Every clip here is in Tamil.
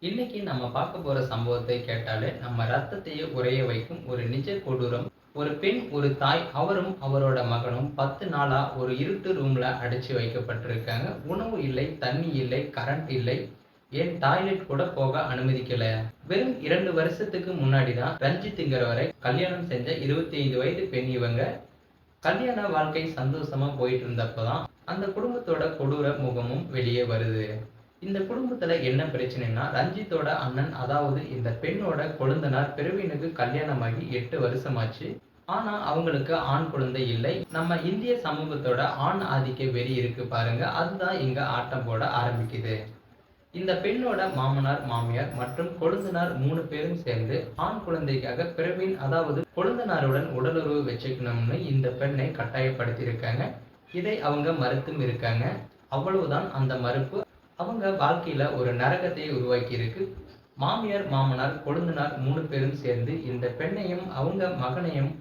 இன்னைக்கு நம்ம பார்க்க போற சம்பவத்தை கேட்டாலே நம்ம ரத்தத்தையே உறைய வைக்கும் ஒரு நிஜ கொடூரம். ஒரு பெண், ஒரு தாய், அவரும் அவரோட மகனும் 10 நாளா ஒரு இருட்டு ரூம்ல அடைச்சு வைக்கப்பட்டிருக்காங்க. உணவு இல்லை, தண்ணி இல்லை, கரண்ட் இல்லை, ஏன் டாய்லெட் கூட போக அனுமதிக்கல. வெறும் 2 வருஷத்துக்கு முன்னாடி தான் ரஞ்சித்ங்கிறவரை கல்யாணம் செஞ்ச 25 வயது பெண் இவங்க. கல்யாண வாழ்க்கை சந்தோஷமா போயிட்டு இருந்தப்ப தான் அந்த குடும்பத்தோட கொடூர முகமும் வெளியே வருது. இந்த குடும்பத்துல என்ன பிரச்சனைன்னா, ரஞ்சித்தோட அண்ணன், அதாவது இந்த பெண்ணோட கொழுந்தனார் பிரவீனுக்கு கல்யாணமாகி 8 வருஷமாச்சு. ஆனா அவங்களுக்கு ஆண் குழந்தை இல்லை. நம்ம இந்திய சமூகத்தோட ஆண் ஆதிக்க வெறி இருக்கு பாருங்க, அதுதான் இங்க ஆட்டம் போட ஆரம்பிக்குது. இந்த பெண்ணோட மாமனார், மாமியார் மற்றும் கொழுந்தனார் 3 பேரும் சேர்ந்து ஆண் குழந்தைக்காக பிரவீன், அதாவது கொழுந்தனாருடன் உடலுறவு வச்சுக்கணும்னு இந்த பெண்ணை கட்டாயப்படுத்தியிருக்காங்க. இதை அவங்க மறுத்தும் இருக்காங்க. அவ்வளவுதான் அந்த மறுப்பு அவங்க வாழ்க்கையில ஒரு நரகத்தை உருவாக்கி இருக்கு. மாமியார், மாமனார், கொழுந்தனார் 3 பேரும் சேர்ந்து இந்த பெண்ணையும் அவங்க மகனையும்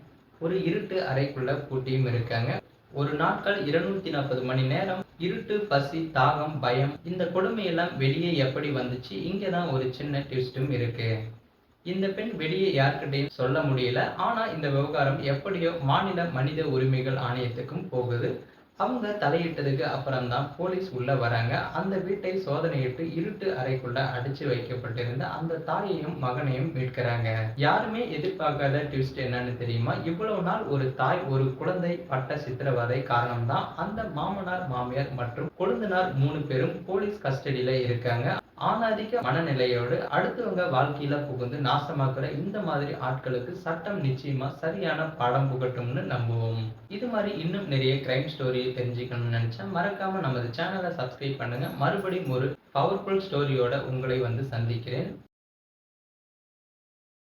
ஒரு இருட்டு அறைக்குள்ள பூட்டியும் இருக்காங்க. ஒரு நாட்கள் 240 மணி நேரம் இருட்டு, பசி, தாகம், பயம், இந்த கொடுமையெல்லாம் வெளியே எப்படி வந்துச்சு? இங்கதான் ஒரு சின்ன ட்விஸ்டும் இருக்கு. இந்த பெண் வெளியே யார்கிட்டயும் சொல்ல முடியல. ஆனா இந்த விவகாரம் எப்படியோ மாநில மனித உரிமைகள் ஆணையத்துக்கும் போகுது. அவங்க தலையிட்டதுக்கு அப்புறம் தான் போலீஸ் உள்ள வராங்க. அந்த வீட்டை சோதனையிட்டு இருட்டு அறைக்குள்ள அடைச்சு வைக்கப்பட்டிருந்த அந்த தாயையும் மகனையும் மீட்கிறாங்க. யாருமே எதிர்பார்க்காத ட்விஸ்ட் என்னன்னு தெரியுமா? இவ்வளவு நாள் ஒரு தாய், ஒரு குழந்தை பட்ட சித்திரவதை காரணம்தான் அந்த மாமனார், மாமியார் மற்றும் கொழுந்தனார் 3 பேரும் போலீஸ் கஸ்டடியில இருக்காங்க. ஆணாதிக்க மனநிலையோடு அடுத்தவங்க வாழ்க்கையில புகுந்து நாசமாக்குற இந்த மாதிரி ஆட்களுக்கு சட்டம் நிச்சயமா சரியான பாடம் புகட்டும்னு நம்புவோம். இது மாதிரி இன்னும் நிறைய கிரைம் ஸ்டோரி தெரிஞ்சுக்கணும்னு நினைச்சா மறக்காம நமது சேனலை சப்ஸ்கிரைப் பண்ணுங்க. மறுபடியும் ஒரு பவர்ஃபுல் ஸ்டோரியோட உங்களை வந்து சந்திக்கிறேன்.